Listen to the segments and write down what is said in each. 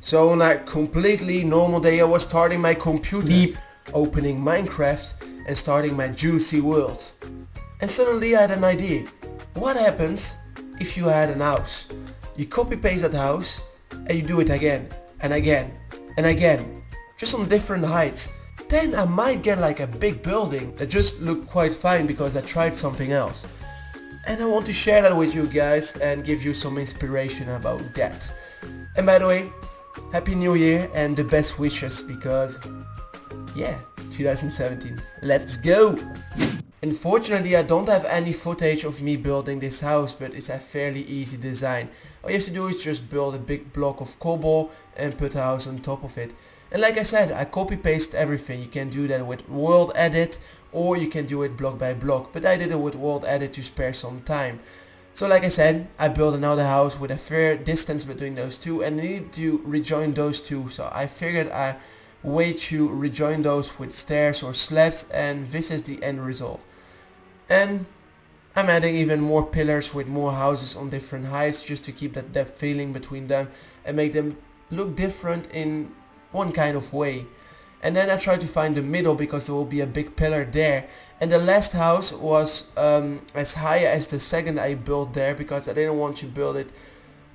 So on a completely normal day I was starting my computer, opening Minecraft and starting my juicy world. And suddenly I had an idea. What happens if you had an house? You copy paste that house and you do it again and again and again, just on different heights. Then I might get like a big building that just looked quite fine because I tried something else. And I want to share that with you guys and give you some inspiration about that. And by the way, Happy New Year and the best wishes because, yeah, 2017. Let's go! Unfortunately, I don't have any footage of me building this house, but it's a fairly easy design. All you have to do is just build a big block of cobble and put a house on top of it. And like I said, I copy paste everything. You can do that with world edit or you can do it block by block, but I did it with world edit to spare some time. So like I said, I built another house with a fair distance between those two and I need to rejoin those two. So I figured a way to rejoin those with stairs or slabs, and this is the end result. And I'm adding even more pillars with more houses on different heights just to keep that depth feeling between them and make them look different in one kind of way. And then I tried to find the middle because there will be a big pillar there. And the last house was as high as the second I built there because I didn't want to build it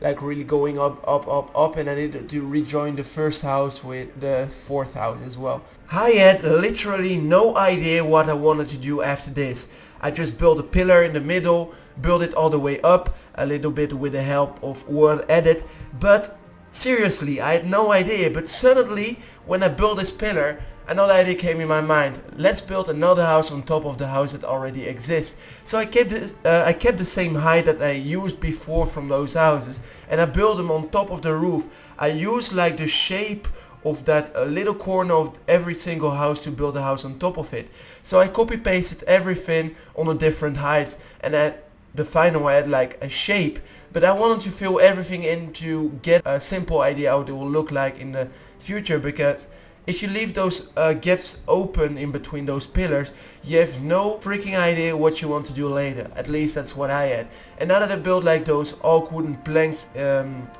like really going up, and I needed to rejoin the first house with the fourth house as well. I had literally no idea what I wanted to do after this. I just built a pillar in the middle, built it all the way up, a little bit with the help of Word Edit, but seriously, I had no idea. But suddenly, when I built this pillar, another idea came in my mind. Let's build another house on top of the house that already exists. So I kept the same height that I used before from those houses, and I built them on top of the roof. I used like the shape of that little corner of every single house to build a house on top of it. So I copy pasted everything on a different heights, and at the final I had like a shape, but I wanted to fill everything in to get a simple idea how it will look like in the future, because if you leave those gaps open in between those pillars, you have no freaking idea what you want to do later. At least that's what I had. And now that I built like those oak wooden planks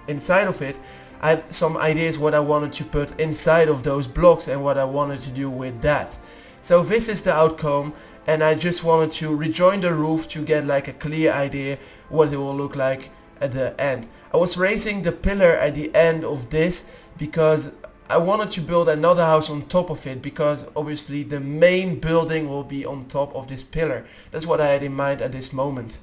inside of it, I had some ideas what I wanted to put inside of those blocks and what I wanted to do with that. So this is the outcome, and I just wanted to rejoin the roof to get like a clear idea what it will look like at the end. I was raising the pillar at the end of this because I wanted to build another house on top of it, because obviously the main building will be on top of this pillar. That's what I had in mind at this moment.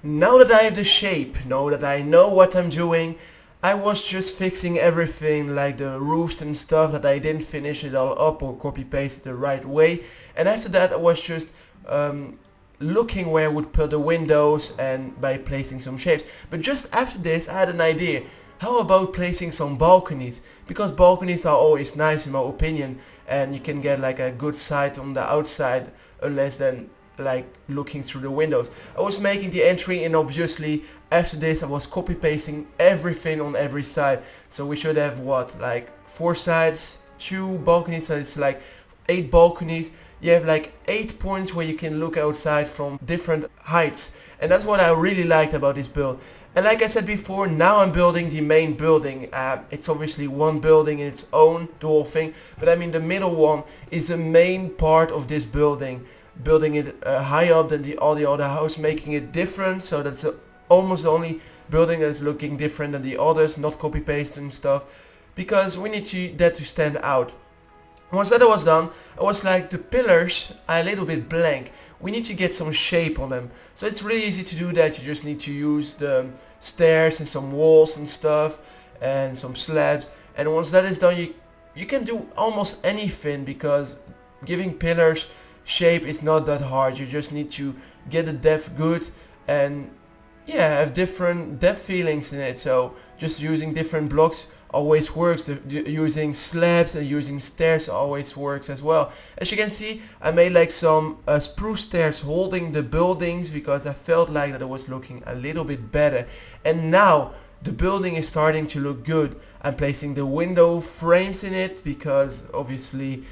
Now that I have the shape, now that I know what I'm doing, I was just fixing everything like the roofs and stuff that I didn't finish it all up or copy paste the right way. And after that I was just looking where I would put the windows and by placing some shapes. But just after this I had an idea. How about placing some balconies? Because balconies are always nice in my opinion, and you can get like a good sight on the outside unless then like looking through the windows. I was making the entry, and obviously after this I was copy pasting everything on every side. So we should have what, like 4 sides, 2 balconies, so it's like 8 balconies. You have like 8 points where you can look outside from different heights, and that's what I really liked about this build. And like I said before, now I'm building the main building. It's obviously one building in its own, the whole thing, but I mean the middle one is the main part of this building. Building it higher up than all the other house, making it different, so that's almost the only building that's looking different than the others, not copy paste and stuff, because we need that to stand out. Once that was done, I was like, the pillars are a little bit blank. We need to get some shape on them. So it's really easy to do that. You just need to use the stairs and some walls and stuff and some slabs. And once that is done, you can do almost anything, because giving pillars shape is not that hard. You just need to get the depth good and yeah, have different depth feelings in it. So just using different blocks always works. Using slabs and using stairs always works as well. As you can see, I made like some spruce stairs holding the buildings because I felt like that it was looking a little bit better. And now the building is starting to look good. I'm placing the window frames in it because obviously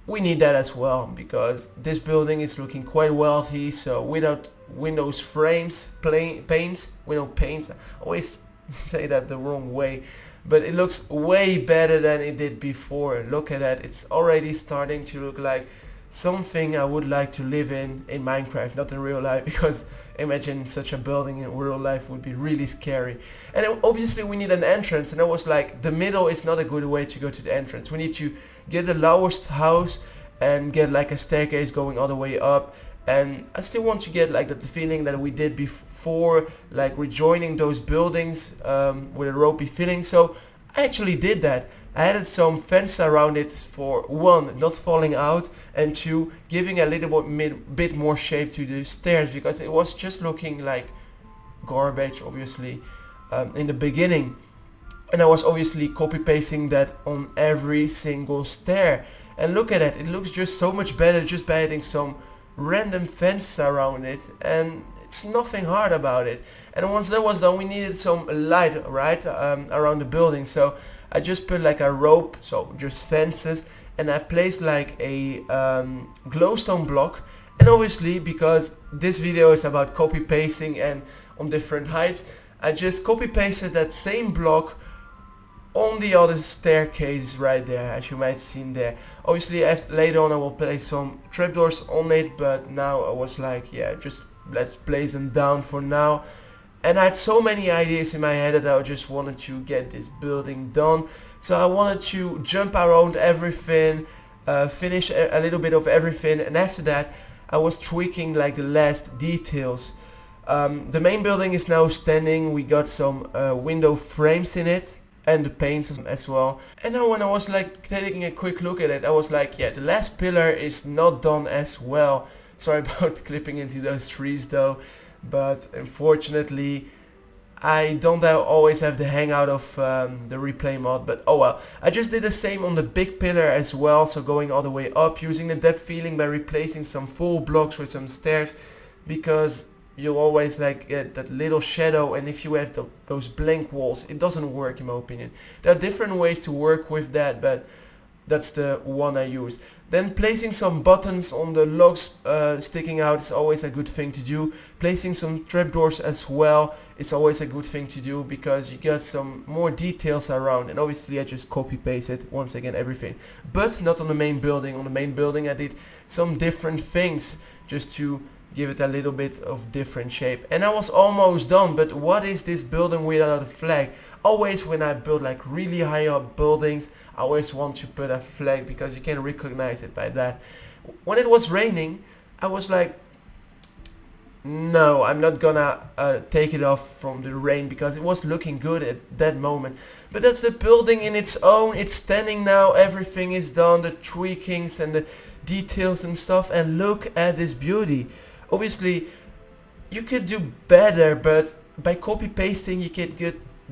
we need that as well, because this building is looking quite wealthy. So without windows frames, window paints, I always say that the wrong way, but it looks way better than it did before. Look at that, it's already starting to look like something I would like to live in Minecraft, not in real life, because imagine such a building in real life would be really scary. And obviously we need an entrance, and I was like, the middle is not a good way to go to the entrance. We need to get the lowest house and get like a staircase going all the way up. And I still want to get like the feeling that we did before, like rejoining those buildings with a ropey feeling. So I actually did that. I added some fence around it for one, not falling out, and two, giving a little bit more shape to the stairs, because it was just looking like garbage obviously in the beginning. And I was obviously copy pasting that on every single stair. And look at it, it looks just so much better just by adding some random fence around it, and it's nothing hard about it. And once that was done, we needed some light, right, around the building. So I just put like a rope, so just fences, and I placed like a glowstone block. And obviously, because this video is about copy pasting and on different heights, I just copy pasted that same block on the other staircase right there, as you might see there. Obviously later on I will place some trapdoors on it, but now I was like, yeah, just let's place them down for now. And I had so many ideas in my head that I just wanted to get this building done. So I wanted to jump around everything, finish a little bit of everything, and after that I was tweaking like the last details. The main building is now standing. We got some window frames in it, and the paints as well. And now when I was like taking a quick look at it, I was like, yeah, the last pillar is not done as well. Sorry about clipping into those trees though, but unfortunately I don't always have the hangout of the replay mod, but oh well. I just did the same on the big pillar as well, so going all the way up, using the depth feeling by replacing some full blocks with some stairs, because you'll always like get that little shadow, and if you have those blank walls, it doesn't work in my opinion. There are different ways to work with that, but that's the one I used. Then placing some buttons on the logs sticking out is always a good thing to do. Placing some trapdoors as well is always a good thing to do, because you got some more details around. And obviously I just copy pasted once again everything, but not on the main building. On the main building I did some different things just to give it a little bit of different shape. And I was almost done, but what is this building without a flag? Always when I build like really high up buildings, I always want to put a flag, because you can recognize it by that. When it was raining, I was like, no, I'm not gonna take it off from the rain, because it was looking good at that moment. But that's the building in its own. It's standing now, everything is done, the tweakings and the details and stuff, and look at this beauty. Obviously you could do better, but by copy pasting you can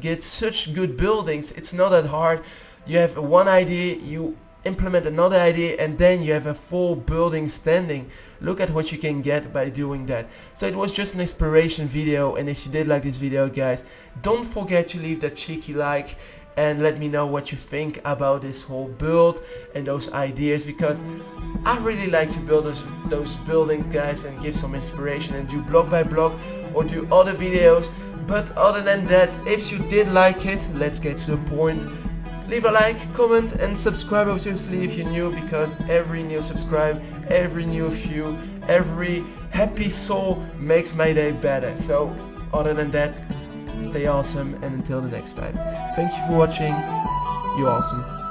get such good buildings. It's not that hard. You have one idea, you implement another idea, and then you have a full building standing. Look at what you can get by doing that. So it was just an inspiration video, and if you did like this video, guys, don't forget to leave that cheeky like and let me know what you think about this whole build and those ideas, because I really like to build those buildings, guys, and give some inspiration and do block by block or do other videos. But other than that, if you did like it, let's get to the point. Leave a like, comment and subscribe obviously if you're new, because every new subscribe, every new view, every happy soul makes my day better. So other than that, stay awesome, and until the next time, thank you for watching. You're awesome.